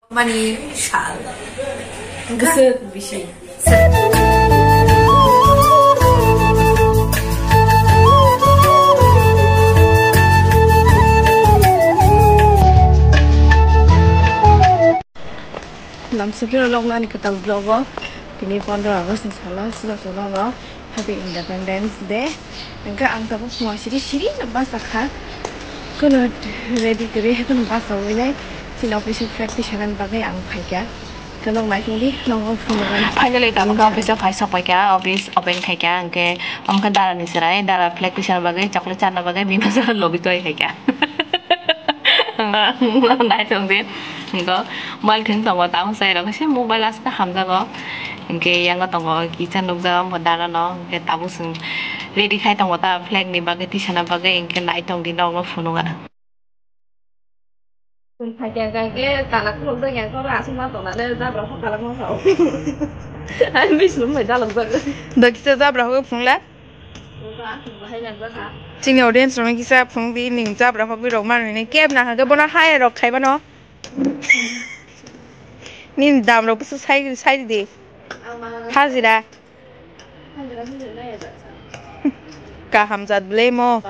Mani shal. Gusset bishi. Làm sao biết long lan cái tàu vlog kini 15 August inshallah sudah Happy Independence Day. Enggak angka semua siri nambah sakha. Kena ready kiri itu nambah sawai sin official practitioner bagai ang phaika. Kalau mai sini long phone Finally tamka office of Haisa Paika office open khaika angke amka dara nisrai dara practitioner bagai chocolate chana bagai bimasa lobby toy khaika. Nai thong din ko mal kheng tong ta sai lo se mobile as ta ham jago ke yang tong kitchen lok ja modara no ke tabu sung ready khai tong ta flag ni bagai tisana bagai ke nai tong din no phununga phải cái cả là không đơn giản có là xong rồi tổng là đây ra bảo không cả là không hậu anh biết xuống phải ra làm gì được cái ra bảo không phun lát chính điều đến xong cái sao phun đi mình ra bảo không biết đâu mà này kẹp nào cái bọn nó hay rồi khai bọn nó nhìn đam rồi bớt sai đi ha gì đó cả ham giật blame mo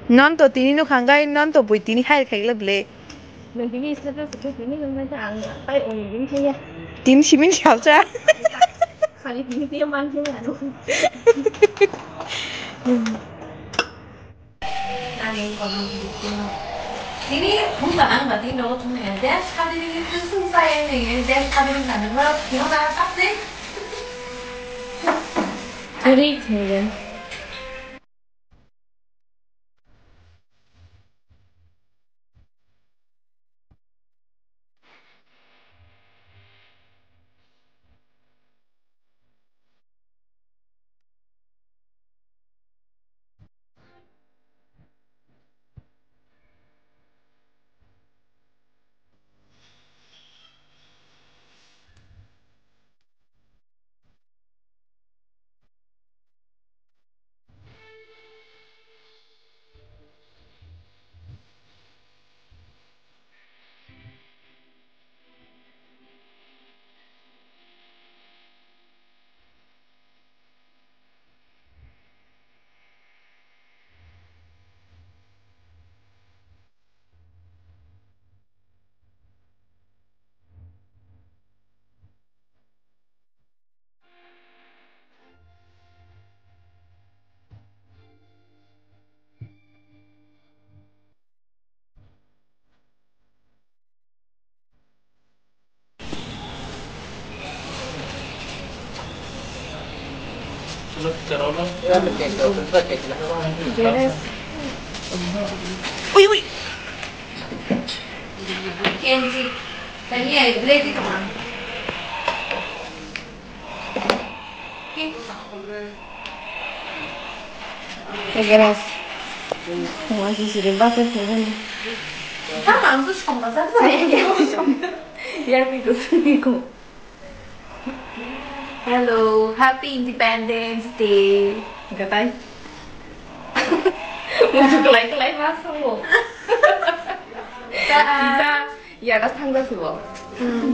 non to tini no khangai non to bui tini khai khai lable tini tay ong thế tin simin chao cha khai tini tiêm ăn thế nào Nani còn Tini không phải ăn mà tini đâu không hề đẹp sao đi cứ xung say anh này đẹp sao đi làm được đâu nó ra sắp đấy Very good. ui ui Kenji cái này lên đi cả Gracias. Como así se le va a hacer các bạn cứ sống là rất Yarmigo. Hello Happy Independence Day Cái tay. Một cái mắt xong rồi. ta Ya đã thăng ra rồi.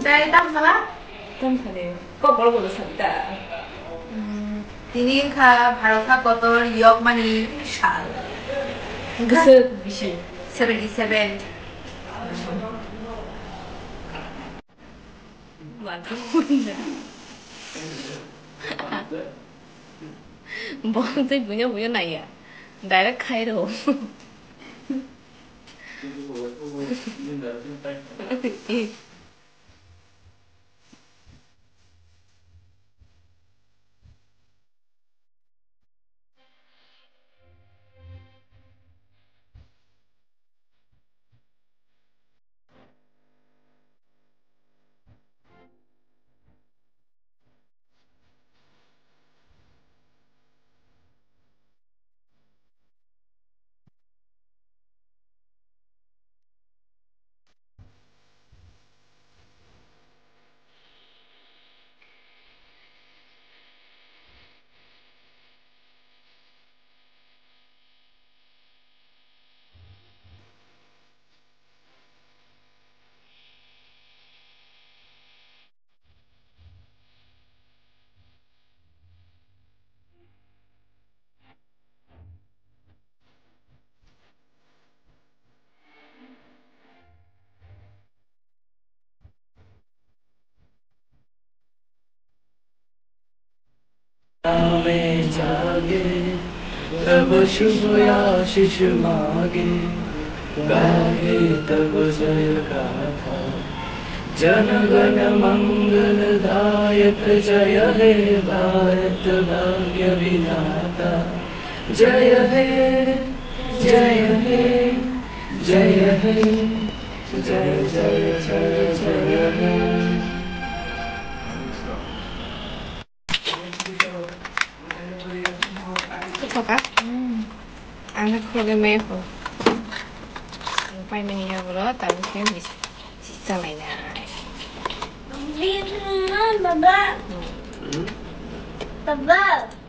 đây tâm hả 좀 전에 꼭 물어보고 샀다. Tini ka Bharata Kotor Yogmani Shal Gusset bishi. 77 완전 뭔 cái 뭐냐 này à? Direct khai đồ. में जागे तब शुभ आशीष मांगे गाए तब जय गाथा जन गण मंगलदायक जय हे भारत भाग्य विधाता जय हे जय हे जय हे जय जय जय जय हे Có cả ăn nó khô cái mê không quay mình nhiều đó tại vì cái gì sao này nè Viên Baba. Baba.